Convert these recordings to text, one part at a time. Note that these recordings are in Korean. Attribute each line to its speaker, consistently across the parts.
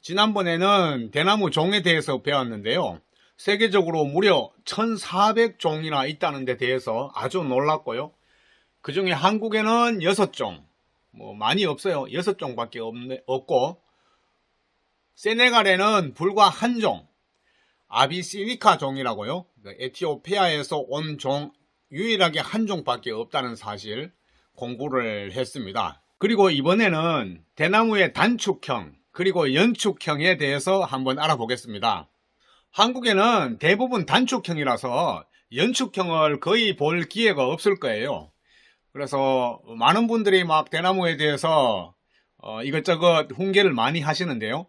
Speaker 1: 지난번에는 대나무 종에 대해서 배웠는데요. 세계적으로 무려 1400종이나 있다는 데 대해서 아주 놀랐고요. 그 중에 한국에는 6종, 많이 없어요. 6종밖에 없고, 세네갈에는 불과 1종, 아비시니카 종이라고요. 에티오피아에서 온 종, 유일하게 1종밖에 없다는 사실 공부를 했습니다. 그리고 이번에는 대나무의 단축형, 그리고 연축형에 대해서 한번 알아보겠습니다. 한국에는 대부분 단축형이라서 연축형을 거의 볼 기회가 없을 거예요. 그래서 많은 분들이 막 대나무에 대해서 이것저것 훈계를 많이 하시는데요.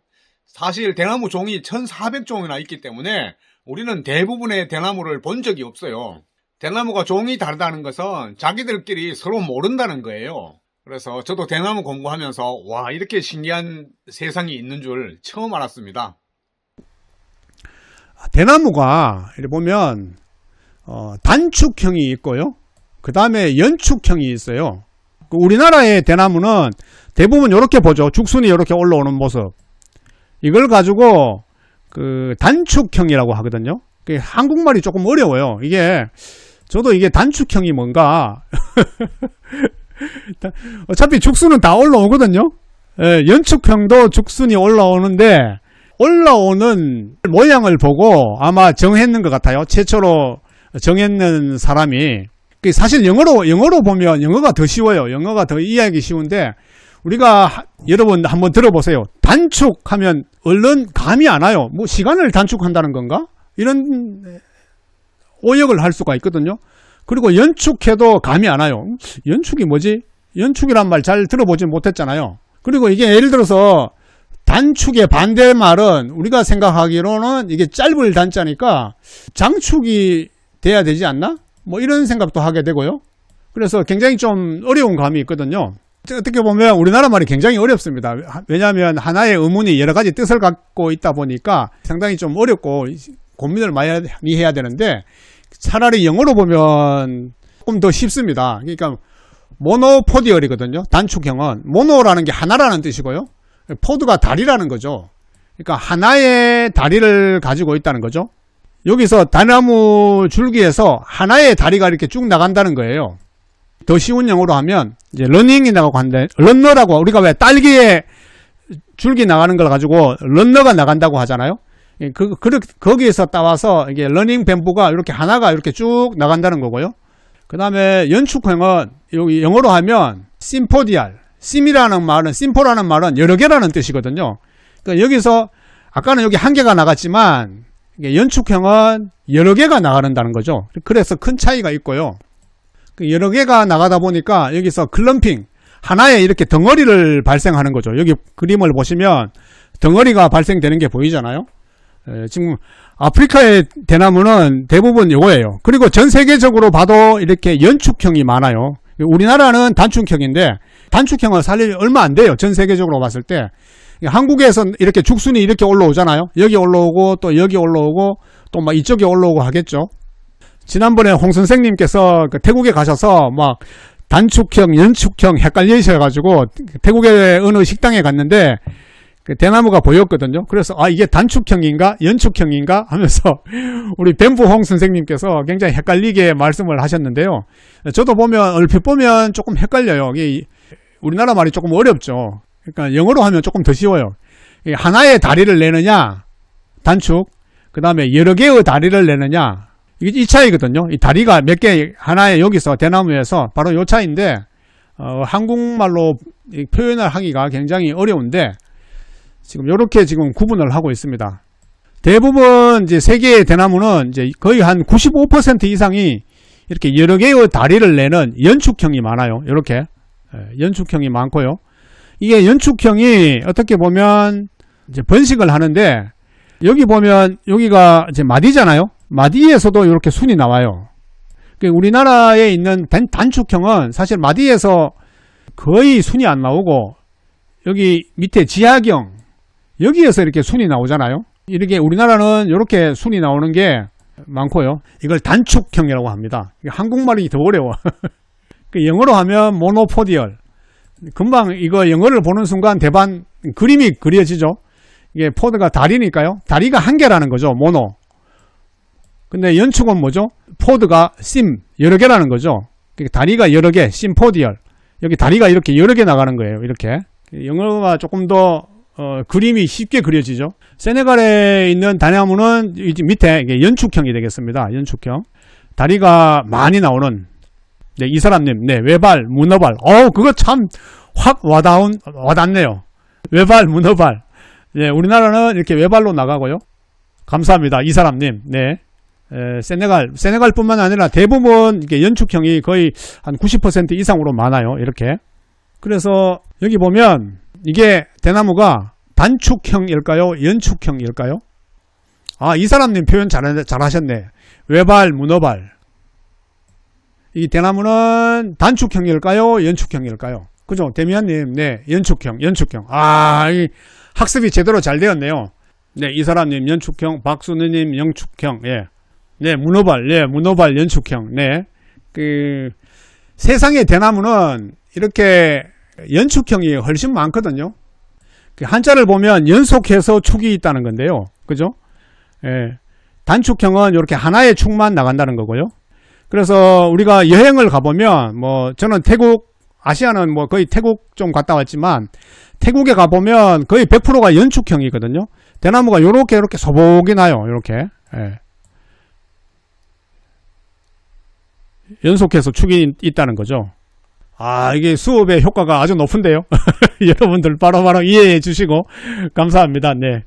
Speaker 1: 사실 대나무 종이 1400종이나 있기 때문에 우리는 대부분의 대나무를 본 적이 없어요. 대나무가 종이 다르다는 것은 자기들끼리 서로 모른다는 거예요. 그래서 저도 대나무 공부하면서 와, 이렇게 신기한 세상이 있는 줄 처음 알았습니다.
Speaker 2: 대나무가 이렇게 보면 단축형이 있고요. 그 다음에 연축형이 있어요. 우리나라의 대나무는 대부분 이렇게 보죠. 죽순이 이렇게 올라오는 모습. 이걸 가지고 그 단축형이라고 하거든요. 한국말이 조금 어려워요. 저도 이게 단축형이 뭔가 어차피 죽순은 다 올라오거든요. 연축형도 죽순이 올라오는데 올라오는 모양을 보고 아마 정했는 것 같아요. 최초로 정했는 사람이. 사실 영어로 보면 영어가 더 쉬워요. 영어가 더 이해하기 쉬운데 우리가 여러분 한번 들어보세요. 단축하면 얼른 감이 안 와요. 시간을 단축한다는 건가? 이런 오역을 할 수가 있거든요. 그리고 연축해도 감이 안 와요. 연축이 뭐지? 연축이란 말 잘 들어보지 못했잖아요. 그리고 이게 예를 들어서 단축의 반대말은 우리가 생각하기로는 이게 짧을 단자니까 장축이 돼야 되지 않나? 이런 생각도 하게 되고요. 그래서 굉장히 좀 어려운 감이 있거든요. 어떻게 보면 우리나라 말이 굉장히 어렵습니다. 왜냐하면 하나의 의문이 여러 가지 뜻을 갖고 있다 보니까 상당히 좀 어렵고 고민을 많이 해야 되는데 차라리 영어로 보면 조금 더 쉽습니다. 그러니까 모노포디얼이거든요. 단축형은 모노라는 게 하나라는 뜻이고요. 포드가 다리라는 거죠. 그러니까 하나의 다리를 가지고 있다는 거죠. 여기서 대나무 줄기에서 하나의 다리가 이렇게 쭉 나간다는 거예요. 더 쉬운 영어로 하면 이제 러닝이 나가고 한데 런너라고 우리가 왜 딸기에 줄기 나가는 걸 가지고 런너가 나간다고 하잖아요. 거기에서 따와서 이게 러닝 뱀부가 이렇게 하나가 이렇게 쭉 나간다는 거고요. 그 다음에 연축형은 여기 영어로 하면 심포디알, 심이라는 말은 심포라는 말은 여러 개라는 뜻이거든요. 그러니까 여기서 아까는 여기 한 개가 나갔지만 연축형은 여러 개가 나가는다는 거죠. 그래서 큰 차이가 있고요. 여러 개가 나가다 보니까 여기서 클럼핑, 하나에 이렇게 덩어리를 발생하는 거죠. 여기 그림을 보시면 덩어리가 발생되는 게 보이잖아요. 지금 아프리카의 대나무는 대부분 이거예요. 그리고 전 세계적으로 봐도 이렇게 연축형이 많아요. 우리나라는 단축형인데 단축형은 사실 얼마 안 돼요. 전 세계적으로 봤을 때. 한국에서 이렇게 죽순이 이렇게 올라오잖아요. 여기 올라오고 또 여기 올라오고 또 막 이쪽에 올라오고 하겠죠. 지난번에 홍 선생님께서 태국에 가셔서 막 단축형, 연축형 헷갈리셔가지고 태국의 어느 식당에 갔는데 대나무가 보였거든요. 그래서 이게 단축형인가 연축형인가 하면서 우리 뱀부 홍 선생님께서 굉장히 헷갈리게 말씀을 하셨는데요. 저도 보면 얼핏 보면 조금 헷갈려요. 우리나라 말이 조금 어렵죠. 그러니까 영어로 하면 조금 더 쉬워요. 하나의 다리를 내느냐 단축, 그 다음에 여러 개의 다리를 내느냐 이 차이거든요. 이 다리가 몇 개 하나에 여기서 대나무에서 바로 이 차이인데 한국말로 표현을 하기가 굉장히 어려운데 지금 이렇게 지금 구분을 하고 있습니다. 대부분 이제 세계의 대나무는 이제 거의 한 95% 이상이 이렇게 여러 개의 다리를 내는 연축형이 많아요. 이렇게 연축형이 많고요. 이게 연축형이 어떻게 보면 이제 번식을 하는데 여기 보면 여기가 이제 마디잖아요. 마디에서도 이렇게 순이 나와요. 우리나라에 있는 단축형은 사실 마디에서 거의 순이 안 나오고 여기 밑에 지하경 여기에서 이렇게 순이 나오잖아요. 이렇게 우리나라는 이렇게 순이 나오는 게 많고요. 이걸 단축형이라고 합니다. 한국말이 더 어려워. 영어로 하면 모노포디얼. 금방 이거 영어를 보는 순간 대반 그림이 그려지죠. 이게 포드가 다리니까요. 다리가 한 개라는 거죠. 모노. 근데 연축은 뭐죠? 포드가 심 여러 개라는 거죠. 다리가 여러 개, 심포디얼. 여기 다리가 이렇게 여러 개 나가는 거예요. 이렇게. 영어가 조금 더 그림이 쉽게 그려지죠. 세네갈에 있는 다냐무는 밑에 이게 연축형이 되겠습니다. 연축형. 다리가 많이 나오는. 네, 이 사람님, 네, 외발, 문어발. 그거 참 확 와닿네요. 외발, 문어발. 네, 우리나라는 이렇게 외발로 나가고요. 감사합니다. 이 사람님, 네. 세네갈 뿐만 아니라 대부분 이게 연축형이 거의 한 90% 이상으로 많아요. 이렇게. 그래서 여기 보면 이게 대나무가 단축형일까요? 연축형일까요? 이 사람님 표현 잘하셨네. 외발, 문어발. 이 대나무는 단축형일까요? 연축형일까요? 그죠? 데미안님, 네, 연축형. 이 학습이 제대로 잘 되었네요. 네, 이 사람님 연축형, 박순우님 연축형, 예. 네, 문어발 연축형, 네. 세상의 대나무는 이렇게 연축형이 훨씬 많거든요. 한자를 보면 연속해서 축이 있다는 건데요. 그죠? 예. 단축형은 이렇게 하나의 축만 나간다는 거고요. 그래서 우리가 여행을 가보면, 저는 아시아는 거의 태국 좀 갔다 왔지만, 태국에 가보면 거의 100%가 연축형이거든요. 대나무가 이렇게 소복이 나요. 이렇게. 예. 연속해서 축이 있다는 거죠. 이게 수업의 효과가 아주 높은데요. 여러분들 바로바로 이해해 주시고 감사합니다. 네.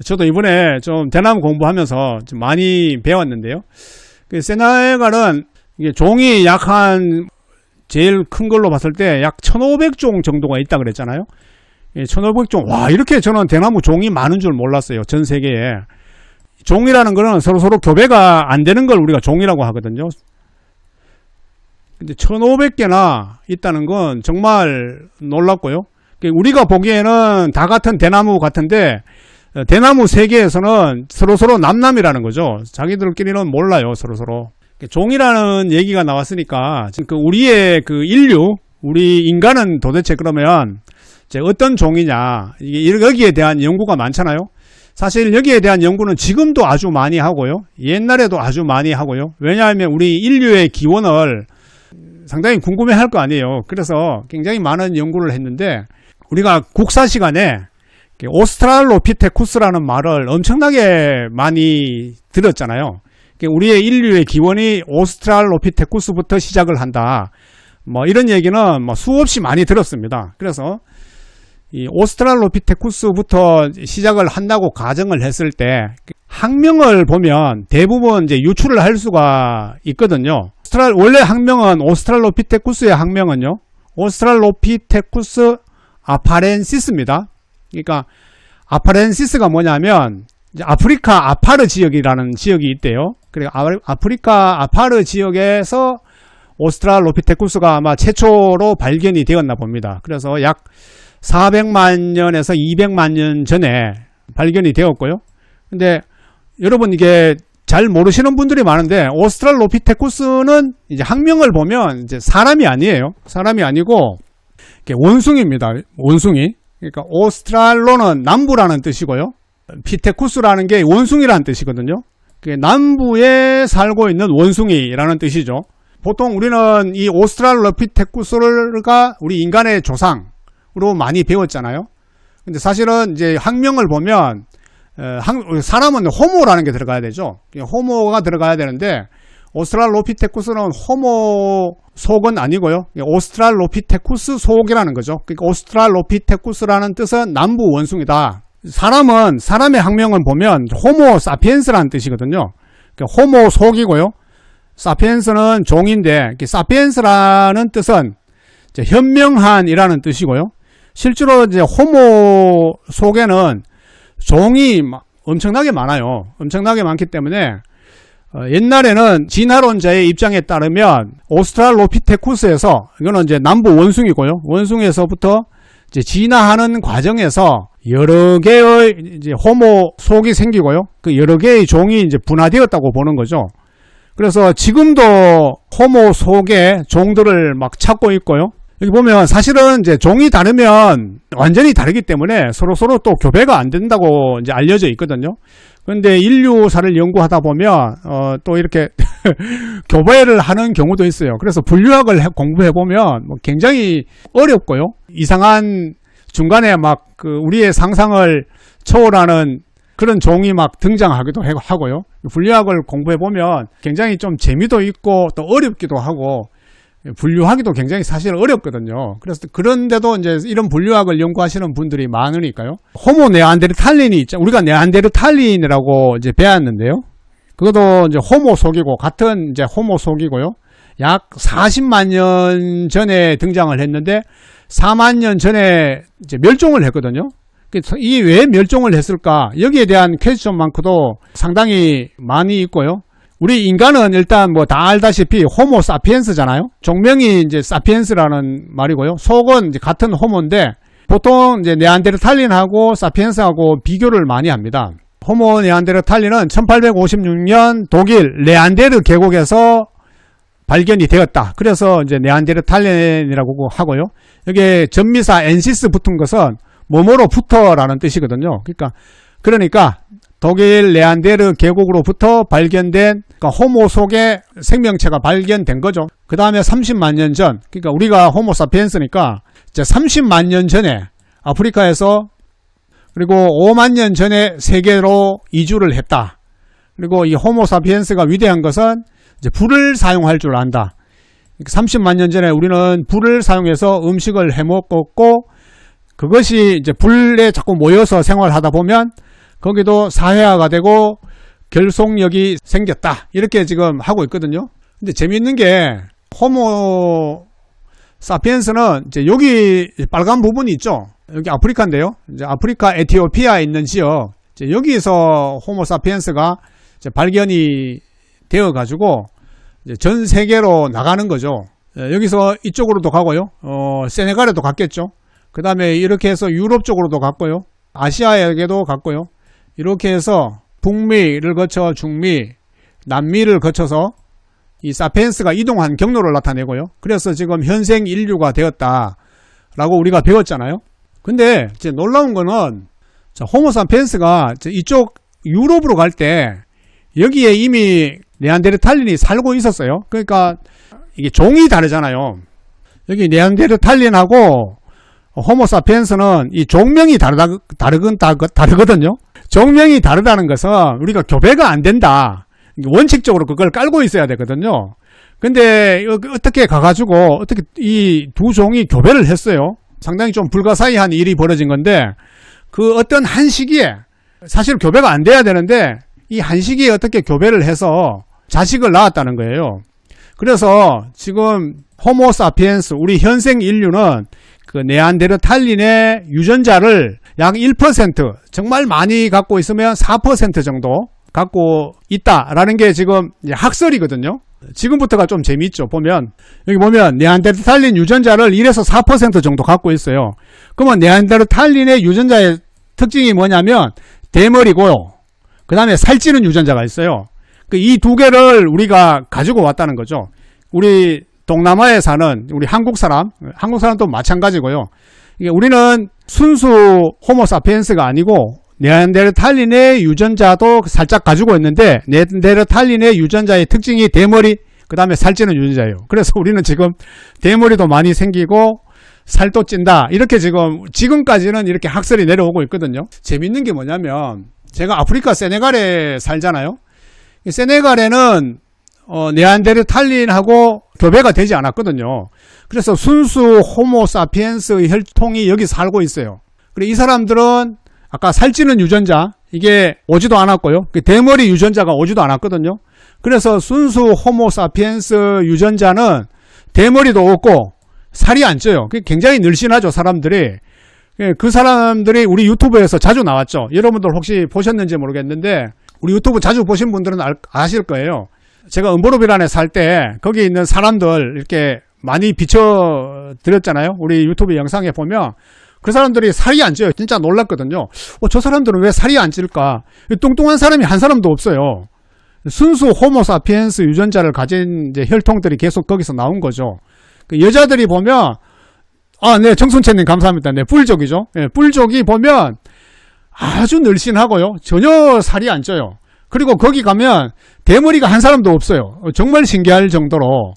Speaker 2: 저도 이번에 좀 대나무 공부하면서 좀 많이 배웠는데요. 세네갈은 이게 종이 제일 큰 걸로 봤을 때 약 1500종 정도가 있다 그랬잖아요. 1500종. 와, 이렇게 저는 대나무 종이 많은 줄 몰랐어요. 전 세계에. 종이라는 거는 서로 교배가 안 되는 걸 우리가 종이라고 하거든요. 근데 1500개나 있다는 건 정말 놀랍고요. 우리가 보기에는 다 같은 대나무 같은데 대나무 세계에서는 서로 남남이라는 거죠. 자기들끼리는 몰라요. 서로. 종이라는 얘기가 나왔으니까 우리의 인류, 우리 인간은 도대체 그러면 이제 어떤 종이냐, 여기에 대한 연구가 많잖아요. 사실 여기에 대한 연구는 지금도 아주 많이 하고요. 옛날에도 아주 많이 하고요. 왜냐하면 우리 인류의 기원을 상당히 궁금해할 거 아니에요. 그래서 굉장히 많은 연구를 했는데 우리가 국사 시간에 오스트랄로피테쿠스라는 말을 엄청나게 많이 들었잖아요. 우리의 인류의 기원이 오스트랄로피테쿠스부터 시작을 한다. 이런 얘기는 수없이 많이 들었습니다. 그래서 이 오스트랄로피테쿠스부터 시작을 한다고 가정을 했을 때 학명을 보면 대부분 이제 유출을 할 수가 있거든요. 원래 학명은 오스트랄로피테쿠스의 학명은요. 오스트랄로피테쿠스 아파렌시스입니다. 그러니까 아파렌시스가 뭐냐면 이제 아프리카 아파르 지역이라는 지역이 있대요. 그리고 아프리카 아파르 지역에서 오스트랄로피테쿠스가 아마 최초로 발견이 되었나 봅니다. 그래서 약 400만 년에서 200만 년 전에 발견이 되었고요. 근데 여러분 이게 잘 모르시는 분들이 많은데 오스트랄로피테쿠스는 이제 학명을 보면 이제 사람이 아니에요. 사람이 아니고 원숭이입니다. 원숭이. 그러니까 오스트랄로는 남부라는 뜻이고요. 피테쿠스라는 게 원숭이라는 뜻이거든요. 남부에 살고 있는 원숭이라는 뜻이죠. 보통 우리는 이 오스트랄로피테쿠스가 우리 인간의 조상으로 많이 배웠잖아요. 근데 사실은 이제 학명을 보면 사람은 호모라는 게 들어가야 되죠. 호모가 들어가야 되는데 오스트랄로피테쿠스는 호모 속은 아니고요. 오스트랄로피테쿠스 속이라는 거죠. 그러니까 오스트랄로피테쿠스라는 뜻은 남부 원숭이다. 사람의 학명을 보면 호모 사피엔스라는 뜻이거든요. 그러니까 호모 속이고요. 사피엔스는 종인데 사피엔스라는 뜻은 이제 현명한이라는 뜻이고요. 실제로 이제 호모 속에는 종이 엄청나게 많아요. 엄청나게 많기 때문에 옛날에는 진화론자의 입장에 따르면 오스트랄로피테쿠스에서 이거는 이제 남부 원숭이고요. 원숭이에서부터 이제 진화하는 과정에서 여러 개의 이제 호모 속이 생기고요. 그 여러 개의 종이 이제 분화되었다고 보는 거죠. 그래서 지금도 호모 속의 종들을 막 찾고 있고요. 여기 보면 사실은 이제 종이 다르면 완전히 다르기 때문에 서로 또 교배가 안 된다고 이제 알려져 있거든요. 그런데 인류사를 연구하다 보면 또 이렇게 교배를 하는 경우도 있어요. 그래서 분류학을 공부해 보면 뭐 굉장히 어렵고요. 이상한 중간에 막 그 우리의 상상을 초월하는 그런 종이 막 등장하기도 하고요. 분류학을 공부해 보면 굉장히 좀 재미도 있고 또 어렵기도 하고 분류하기도 굉장히 사실 어렵거든요. 그래서 그런데도 이제 이런 분류학을 연구하시는 분들이 많으니까요. 호모 네안데르탈린이 있죠. 우리가 네안데르탈린이라고 이제 배웠는데요. 그것도 이제 호모 속이고 같은 이제 호모 속이고요. 약 40만 년 전에 등장을 했는데 4만 년 전에 이제 멸종을 했거든요. 이 왜 멸종을 했을까? 여기에 대한 퀘스천만큼도 상당히 많이 있고요. 우리 인간은 일단 뭐 다 알다시피 호모 사피엔스잖아요. 종명이 이제 사피엔스라는 말이고요. 속은 이제 같은 호모인데 보통 이제 네안데르탈린하고 사피엔스하고 비교를 많이 합니다. 호모 네안데르탈린은 1856년 독일 네안데르 계곡에서 발견이 되었다. 그래서 이제 네안데르탈린이라고 하고요. 여기에 전미사 엔시스 붙은 것은 뭐뭐로 부터라는 뜻이거든요. 그러니까 독일 네안데르 계곡으로부터 발견된 그러니까 호모 속에 생명체가 발견된 거죠. 그 다음에 30만 년 전, 그러니까 우리가 호모 사피엔스니까 이제 30만 년 전에 아프리카에서 그리고 5만 년 전에 세계로 이주를 했다. 그리고 이 호모 사피엔스가 위대한 것은 이제 불을 사용할 줄 안다. 30만 년 전에 우리는 불을 사용해서 음식을 해 먹었고 그것이 이제 불에 자꾸 모여서 생활하다 보면 거기도 사회화가 되고 결속력이 생겼다. 이렇게 지금 하고 있거든요. 근데 재미있는 게 호모 사피엔스는 이제 여기 빨간 부분이 있죠. 여기 아프리카인데요. 이제 아프리카 에티오피아에 있는 지역. 이제 여기서 호모 사피엔스가 이제 발견이 되어 가지고 이제 전 세계로 나가는 거죠. 여기서 이쪽으로도 가고요. 세네갈에도 갔겠죠. 그 다음에 이렇게 해서 유럽 쪽으로도 갔고요. 아시아에게도 갔고요. 이렇게 해서 북미를 거쳐 중미, 남미를 거쳐서 이 사피엔스가 이동한 경로를 나타내고요. 그래서 지금 현생 인류가 되었다라고 우리가 배웠잖아요. 근데 이제 놀라운 거는 호모 사피엔스가 이쪽 유럽으로 갈 때 여기에 이미 네안데르탈린이 살고 있었어요. 그러니까 이게 종이 다르잖아요. 여기 네안데르탈린하고 호모 사피엔스는 이 종명이 다르거든요. 종명이 다르다는 것은 우리가 교배가 안 된다. 원칙적으로 그걸 깔고 있어야 되거든요. 근데 어떻게 가가지고 어떻게 이 두 종이 교배를 했어요. 상당히 좀 불가사의한 일이 벌어진 건데 그 어떤 한 시기에 사실 교배가 안 돼야 되는데 이 한 시기에 어떻게 교배를 해서 자식을 낳았다는 거예요. 그래서 지금 호모 사피엔스 우리 현생 인류는 그 네안데르탈린의 유전자를 약 1% 정말 많이 갖고 있으면 4% 정도 갖고 있다라는 게 지금 이제 학설이거든요. 지금부터가 좀 재미있죠. 여기 보면 네안데르탈린 유전자를 1에서 4% 정도 갖고 있어요. 그러면 네안데르탈린의 유전자의 특징이 뭐냐면 대머리고요. 그 다음에 살찌는 유전자가 있어요. 이 두 개를 우리가 가지고 왔다는 거죠. 우리 동남아에 사는 우리 한국 사람도 마찬가지고요. 우리는 순수 호모 사피엔스가 아니고 네안데르탈린의 유전자도 살짝 가지고 있는데 네안데르탈린의 유전자의 특징이 대머리 그 다음에 살찌는 유전자예요. 그래서 우리는 지금 대머리도 많이 생기고 살도 찐다. 이렇게 지금까지는 이렇게 학설이 내려오고 있거든요. 재밌는 게 뭐냐면 제가 아프리카 세네갈에 살잖아요. 세네갈에는 네안데르탈린하고 교배가 되지 않았거든요. 그래서 순수 호모 사피엔스 혈통이 여기 살고 있어요. 그리고 이 사람들은 아까 살찌는 유전자 이게 오지도 않았고요. 대머리 유전자가 오지도 않았거든요. 그래서 순수 호모 사피엔스 유전자는 대머리도 없고 살이 안 쪄요. 굉장히 늘씬하죠, 사람들이. 그 사람들이 우리 유튜브에서 자주 나왔죠. 여러분들 혹시 보셨는지 모르겠는데 우리 유튜브 자주 보신 분들은 아실 거예요. 제가 은보로비란에 살 때 거기 있는 사람들 이렇게 많이 비춰드렸잖아요. 우리 유튜브 영상에 보면 그 사람들이 살이 안 쪄요. 진짜 놀랐거든요. 저 사람들은 왜 살이 안 찔까? 뚱뚱한 사람이 한 사람도 없어요. 순수 호모 사피엔스 유전자를 가진 이제 혈통들이 계속 거기서 나온 거죠. 여자들이 보면 네, 정순채님 감사합니다. 네, 뿔족이죠. 네, 뿔족이 보면 아주 늘씬하고요. 전혀 살이 안 쪄요. 그리고 거기 가면 대머리가 한 사람도 없어요. 정말 신기할 정도로.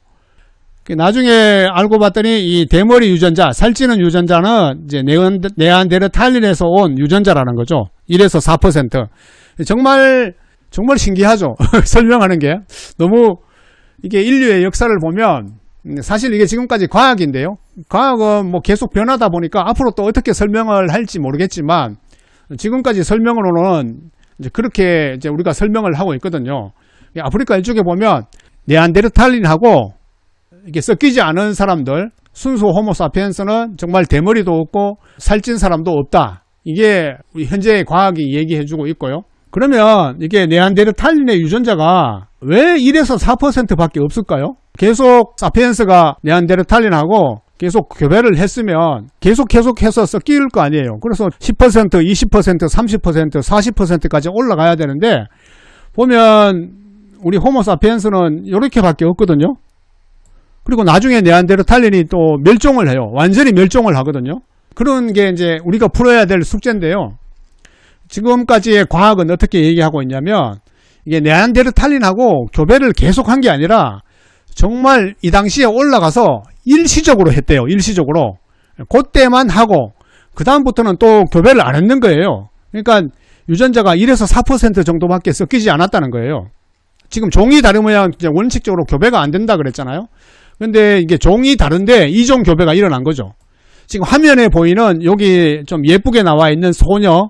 Speaker 2: 나중에 알고 봤더니 이 대머리 유전자, 살찌는 유전자는 이제 네안데르탈린에서 온 유전자라는 거죠. 1에서 4%. 정말 신기하죠. 설명하는 게. 너무 이게 인류의 역사를 보면 사실 이게 지금까지 과학인데요. 과학은 뭐 계속 변하다 보니까 앞으로 또 어떻게 설명을 할지 모르겠지만 지금까지 설명으로는 이제 그렇게 이제 우리가 설명을 하고 있거든요. 아프리카 일쪽에 보면 네안데르탈린하고 이게 섞이지 않은 사람들, 순수 호모사피엔스는 정말 대머리도 없고 살찐 사람도 없다. 이게 우리 현재의 과학이 얘기해주고 있고요. 그러면 이게 네안데르탈린의 유전자가 왜 1에서 4%밖에 없을까요? 계속 사피엔스가 네안데르탈린하고 계속 교배를 했으면 계속해서 섞일 거 아니에요. 그래서 10%, 20%, 30%, 40%까지 올라가야 되는데 보면 우리 호모사피엔스는 이렇게밖에 없거든요. 그리고 나중에 네안데르탈린이 또 멸종을 해요. 완전히 멸종을 하거든요. 그런 게 이제 우리가 풀어야 될 숙제인데요. 지금까지의 과학은 어떻게 얘기하고 있냐면 이게 네안데르탈린하고 교배를 계속한 게 아니라 정말 이 당시에 올라가서 일시적으로 했대요. 일시적으로. 그때만 하고 그 다음부터는 또 교배를 안 했는 거예요. 그러니까 유전자가 1에서 4% 정도밖에 섞이지 않았다는 거예요. 지금 종이 다르면 이제 원칙적으로 교배가 안 된다 그랬잖아요. 근데 이게 종이 다른데 이종 교배가 일어난 거죠. 지금 화면에 보이는 여기 좀 예쁘게 나와 있는 소녀,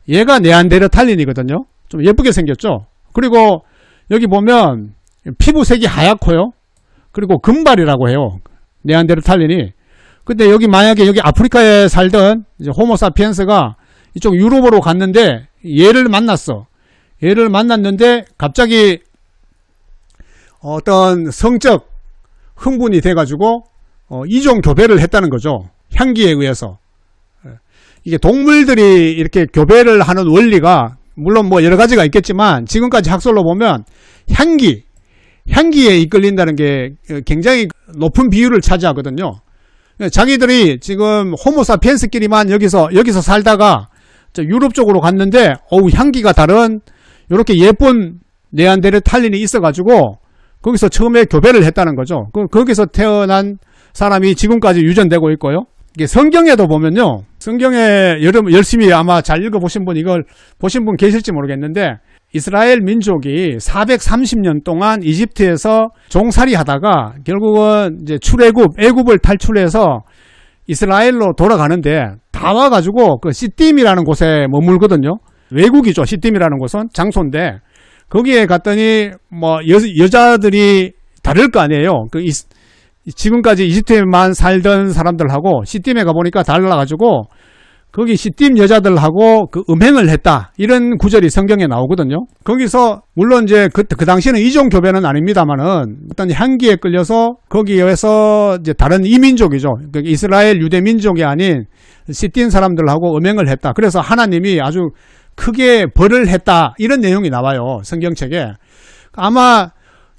Speaker 2: 얘가 네안데르탈린이거든요. 좀 예쁘게 생겼죠. 그리고 여기 보면 피부색이 하얗고요. 그리고 금발이라고 해요. 네안데르탈린이. 근데 여기 만약에 여기 아프리카에 살던 이제 호모사피엔스가 이쪽 유럽으로 갔는데 얘를 만났어. 얘를 만났는데 갑자기 어떤 성적 흥분이 돼가지고 이종 교배를 했다는 거죠. 향기에 의해서. 이게 동물들이 이렇게 교배를 하는 원리가 물론 뭐 여러 가지가 있겠지만 지금까지 학설로 보면 향기에 이끌린다는 게 굉장히 높은 비율을 차지하거든요. 자기들이 지금 호모사피엔스끼리만 여기서 살다가 유럽 쪽으로 갔는데 향기가 다른 이렇게 예쁜 네안데르탈린이 있어가지고 거기서 처음에 교배를 했다는 거죠. 거기서 태어난 사람이 지금까지 유전되고 있고요. 이게 성경에도 보면요. 성경에 여러분 열심히 아마 잘 읽어보신 분 이걸 보신 분 계실지 모르겠는데 이스라엘 민족이 430년 동안 이집트에서 종살이 하다가 결국은 이제 애굽을 탈출해서 이스라엘로 돌아가는데 다 와가지고 그 시딤이라는 곳에 머물거든요. 외국이죠. 시딤이라는 곳은 장소인데 거기에 갔더니 뭐 여자들이 다를 거 아니에요. 지금까지 이집트에만 살던 사람들하고 시딤에 가보니까 달라가지고 거기 시딤 여자들하고 그 음행을 했다. 이런 구절이 성경에 나오거든요. 거기서 물론 이제 그 당시에는 이종 교배는 아닙니다만은 어떤 향기에 끌려서 거기에서 이제 다른 이민족이죠. 이스라엘 유대 민족이 아닌 시딤 사람들하고 음행을 했다. 그래서 하나님이 아주 크게 벌을 했다. 이런 내용이 나와요. 성경책에. 아마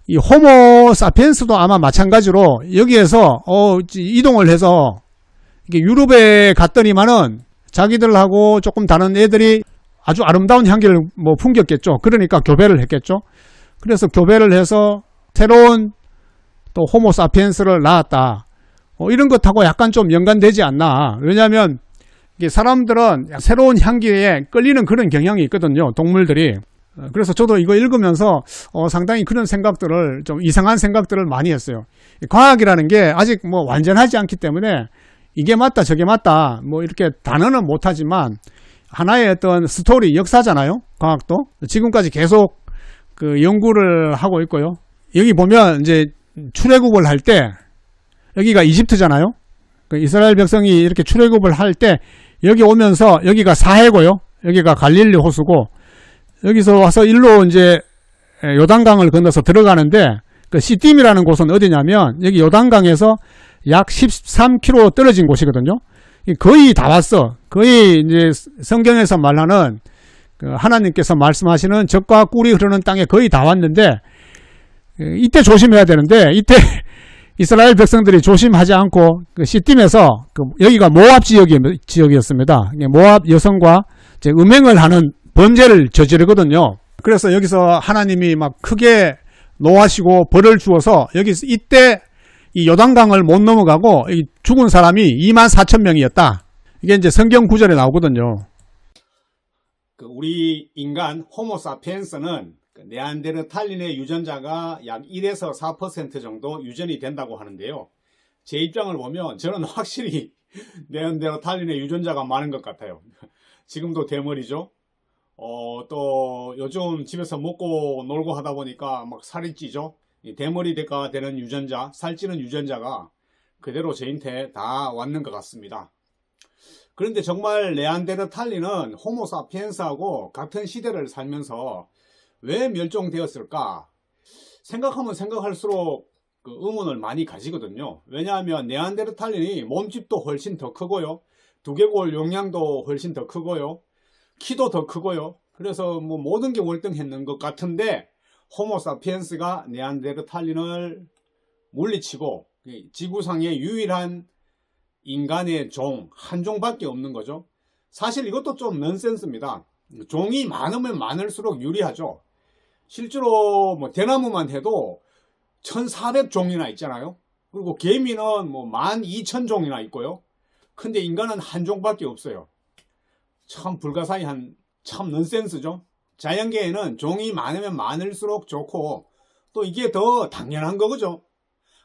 Speaker 2: 이 호모사피엔스도 아마 마찬가지로 여기에서 이동을 해서 이게 유럽에 갔더니만은 자기들하고 조금 다른 애들이 아주 아름다운 향기를 뭐 풍겼겠죠. 그러니까 교배를 했겠죠. 그래서 교배를 해서 새로운 또 호모사피엔스를 낳았다. 이런 것하고 약간 좀 연관되지 않나. 왜냐하면 이게 사람들은 새로운 향기에 끌리는 그런 경향이 있거든요. 동물들이. 그래서 저도 이거 읽으면서 상당히 그런 생각들을 좀 이상한 생각들을 많이 했어요. 과학이라는 게 아직 뭐 완전하지 않기 때문에 이게 맞다 저게 맞다 뭐 이렇게 단어는 못하지만 하나의 어떤 스토리 역사잖아요. 과학도 지금까지 계속 그 연구를 하고 있고요. 여기 보면 이제 출애굽을 할 때 여기가 이집트잖아요. 이스라엘 백성이 이렇게 출애굽을 할 때 여기 오면서 여기가 사해고요. 여기가 갈릴리 호수고 여기서 와서 일로 이제 요단강을 건너서 들어가는데 그 시딤이라는 곳은 어디냐면 여기 요단강에서 약 13km 떨어진 곳이거든요. 거의 다 왔어. 거의 이제 성경에서 말하는 그 하나님께서 말씀하시는 젖과 꿀이 흐르는 땅에 거의 다 왔는데 이때 조심해야 되는데 이때 이스라엘 백성들이 조심하지 않고 그 시딤에서 여기가 모압 지역이었습니다. 모압 여성과 이제 음행을 하는 범죄를 저지르거든요. 그래서 여기서 하나님이 막 크게 노하시고 벌을 주어서 여기서 이때 이 요단강을 못 넘어가고 죽은 사람이 24,000명이었다. 이게 이제 성경 구절에 나오거든요. 우리 인간 호모사피엔스는 네안데르탈린의 유전자가 약 1에서 4% 정도 유전이 된다고 하는데요. 제 입장을 보면 저는 확실히 네안데르탈린의 유전자가 많은 것 같아요. 지금도 대머리죠. 또 요즘 집에서 먹고 놀고 하다 보니까 막 살이 찌죠. 이 대머리가 되는 유전자, 살찌는 유전자가 그대로 저한테 다 왔는 것 같습니다. 그런데 정말 네안데르탈린은 호모사피엔스하고 같은 시대를 살면서 왜 멸종되었을까? 생각하면 생각할수록 그 의문을 많이 가지거든요. 왜냐하면 네안데르탈린이 몸집도 훨씬 더 크고요. 두개골 용량도 훨씬 더 크고요. 키도 더 크고요. 그래서 뭐 모든 게 월등했는 것 같은데 호모사피엔스가 네안데르탈린을 물리치고 지구상의 유일한 인간의 종, 한 종밖에 없는 거죠. 사실 이것도 좀 넌센스입니다. 종이 많으면 많을수록 유리하죠. 실제로 뭐 대나무만 해도 1400종이나 있잖아요. 그리고 개미는 뭐 12,000종이나 있고요. 근데 인간은 한 종밖에 없어요. 참 불가사의한 참 넌센스죠. 자연계에는 종이 많으면 많을수록 좋고 또 이게 더 당연한 거죠.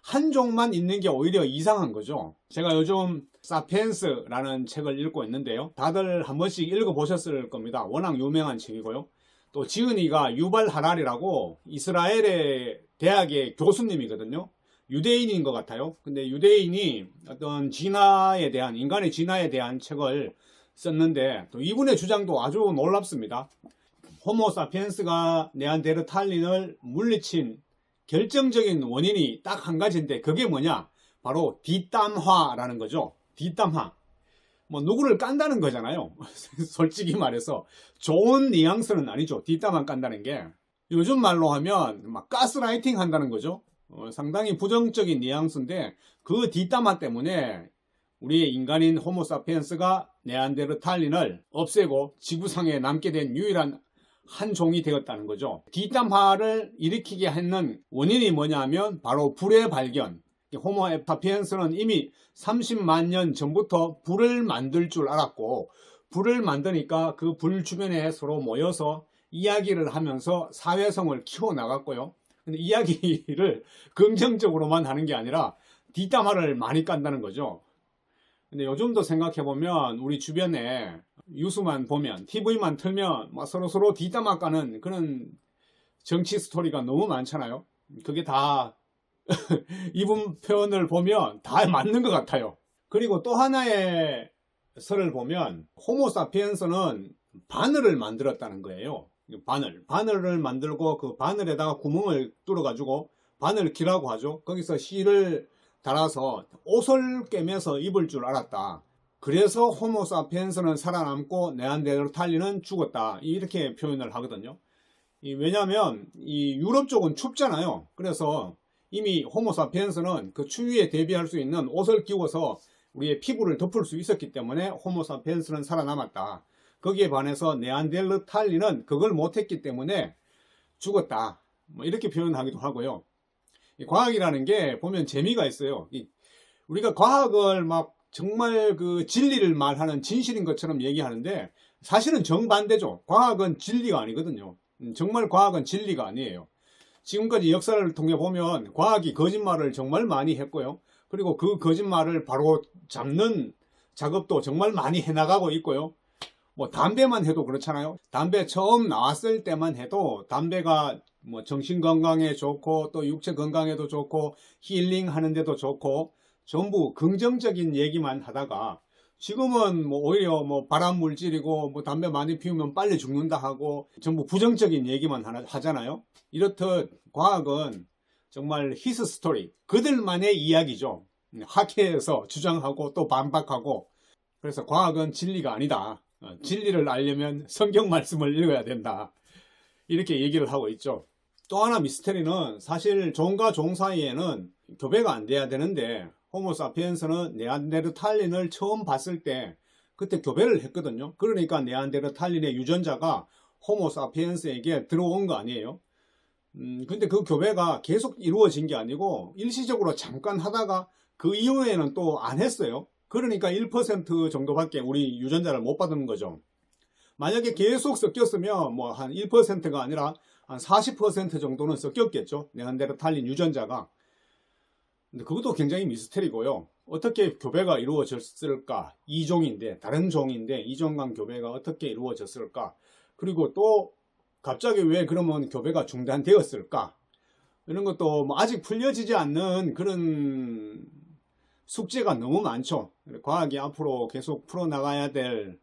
Speaker 2: 한 종만 있는 게 오히려 이상한 거죠. 제가 요즘 사피엔스라는 책을 읽고 있는데요. 다들 한 번씩 읽어보셨을 겁니다. 워낙 유명한 책이고요. 또 지은이가 유발 하랄이라고 이스라엘의 대학의 교수님이거든요. 유대인인 것 같아요. 근데 유대인이 어떤 진화에 대한, 인간의 진화에 대한 책을 썼는데 또 이분의 주장도 아주 놀랍습니다. 호모사피엔스가 네안데르탈린을 물리친 결정적인 원인이 딱 한 가지인데 그게 뭐냐? 바로 뒷담화라는 거죠. 뒷담화. 뭐 누구를 깐다는 거잖아요. 솔직히 말해서 좋은 뉘앙스는 아니죠. 뒷담화 깐다는 게. 요즘 말로 하면 막 가스라이팅 한다는 거죠. 상당히 부정적인 뉘앙스인데 그 뒷담화 때문에 우리의 인간인 호모사피엔스가 네안데르탈린을 없애고 지구상에 남게 된 유일한 한 종이 되었다는 거죠. 뒷담화를 일으키게 하는 원인이 뭐냐면 바로 불의 발견. 호모사피엔스는 이미 30만 년 전부터 불을 만들 줄 알았고 불을 만드니까 그 불 주변에 서로 모여서 이야기를 하면서 사회성을 키워나갔고요. 근데 이야기를 긍정적으로만 하는 게 아니라 뒷담화를 많이 깐다는 거죠. 근데 요즘도 생각해보면 우리 주변에 뉴스만 보면 TV만 틀면 막 서로 뒷담화 까는 그런 정치 스토리가 너무 많잖아요. 그게 다 이분 표현을 보면 다 맞는 것 같아요. 그리고 또 하나의 설을 보면 호모사피엔스는 바늘을 만들었다는 거예요. 바늘을 만들고 그 바늘에다가 구멍을 뚫어가지고 바늘기라고 하죠. 거기서 실을 달아서 옷을 꿰매서 입을 줄 알았다. 그래서 호모사피엔스는 살아남고 네안데르탈린은 죽었다. 이렇게 표현을 하거든요. 왜냐하면 이 유럽 쪽은 춥잖아요. 그래서 이미 호모사피엔스는 그 추위에 대비할 수 있는 옷을 끼워서 우리의 피부를 덮을 수 있었기 때문에 호모사피엔스는 살아남았다. 거기에 반해서 네안데르탈린은 그걸 못했기 때문에 죽었다. 뭐 이렇게 표현하기도 하고요. 과학이라는 게 보면 재미가 있어요. 우리가 과학을 막 정말 그 진리를 말하는 진실인 것처럼 얘기하는데 사실은 정반대죠. 과학은 진리가 아니거든요. 정말 과학은 진리가 아니에요. 지금까지 역사를 통해 보면 과학이 거짓말을 정말 많이 했고요. 그리고 그 거짓말을 바로 잡는 작업도 정말 많이 해나가고 있고요. 뭐 담배만 해도 그렇잖아요. 담배 처음 나왔을 때만 해도 담배가 뭐 정신 건강에 좋고 또 육체 건강에도 좋고 힐링 하는데도 좋고 전부 긍정적인 얘기만 하다가 지금은 뭐 오히려 뭐 발암 물질이고 뭐 담배 많이 피우면 빨리 죽는다 하고 전부 부정적인 얘기만 하잖아요. 이렇듯 과학은 정말 히스 스토리, 그들만의 이야기죠. 학회에서 주장하고 또 반박하고. 그래서 과학은 진리가 아니다. 진리를 알려면 성경 말씀을 읽어야 된다. 이렇게 얘기를 하고 있죠. 또 하나 미스터리는 사실 종과 종 사이에는
Speaker 1: 교배가 안 돼야 되는데 호모사피엔스는 네안데르탈린을 처음 봤을 때 그때 교배를 했거든요. 그러니까 네안데르탈린의 유전자가 호모사피엔스에게 들어온 거 아니에요. 근데 그 교배가 계속 이루어진 게 아니고 일시적으로 잠깐 하다가 그 이후에는 또 안 했어요. 그러니까 1% 정도밖에 우리 유전자를 못 받는 거죠. 만약에 계속 섞였으면 뭐 한 1%가 아니라 한 40% 정도는 섞였겠죠. 네안데르탈린 유전자가. 근데 그것도 굉장히 미스테리고요. 어떻게 교배가 이루어졌을까? 이종인데, 다른 종인데 이종 간 교배가 어떻게 이루어졌을까? 그리고 또 갑자기 왜 그러면 교배가 중단되었을까? 이런 것도 뭐 아직 풀려지지 않는 그런 숙제가 너무 많죠. 과학이 앞으로 계속 풀어나가야 될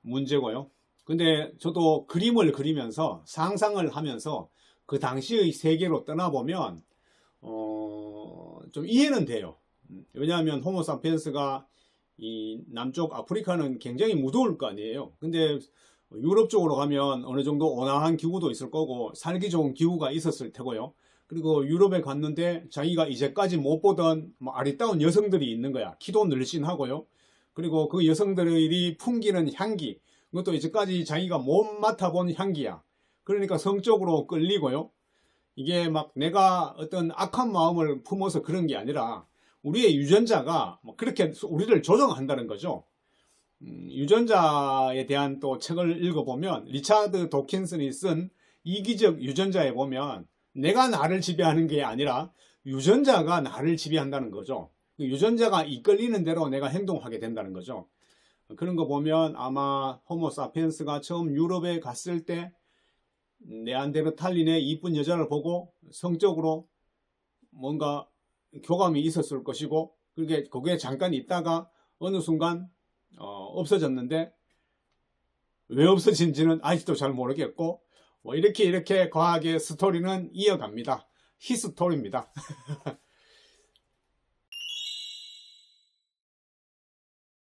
Speaker 1: 문제고요. 근데 저도 그림을 그리면서 상상을 하면서 그 당시의 세계로 떠나보면 좀 이해는 돼요. 왜냐하면 호모사피엔스가 이 남쪽 아프리카는 굉장히 무더울 거 아니에요. 근데 유럽 쪽으로 가면 어느 정도 온화한 기후도 있을 거고 살기 좋은 기후가 있었을 테고요. 그리고 유럽에 갔는데 자기가 이제까지 못 보던 뭐 아리따운 여성들이 있는 거야. 키도 늘씬하고요. 그리고 그 여성들이 풍기는 향기, 그것도 이제까지 자기가 못 맡아본 향기야. 그러니까 성적으로 끌리고요. 이게 막 내가 어떤 악한 마음을 품어서 그런 게 아니라 우리의 유전자가 뭐 그렇게 우리를 조정한다는 거죠. 유전자에 대한 또 책을 읽어보면 리차드 도킨슨이 쓴 이기적 유전자에 보면 내가 나를 지배하는 게 아니라 유전자가 나를 지배한다는 거죠. 유전자가 이끌리는 대로 내가 행동하게 된다는 거죠. 그런 거 보면 아마 호모사피엔스가 처음 유럽에 갔을 때 네안데르탈린의 이쁜 여자를 보고 성적으로 뭔가 교감이 있었을 것이고, 그게 거기에 잠깐 있다가 어느 순간 없어졌는데 왜 없어진지는 아직도 잘 모르겠고, 뭐 이렇게 과학의 스토리는 이어갑니다. 히스토리입니다.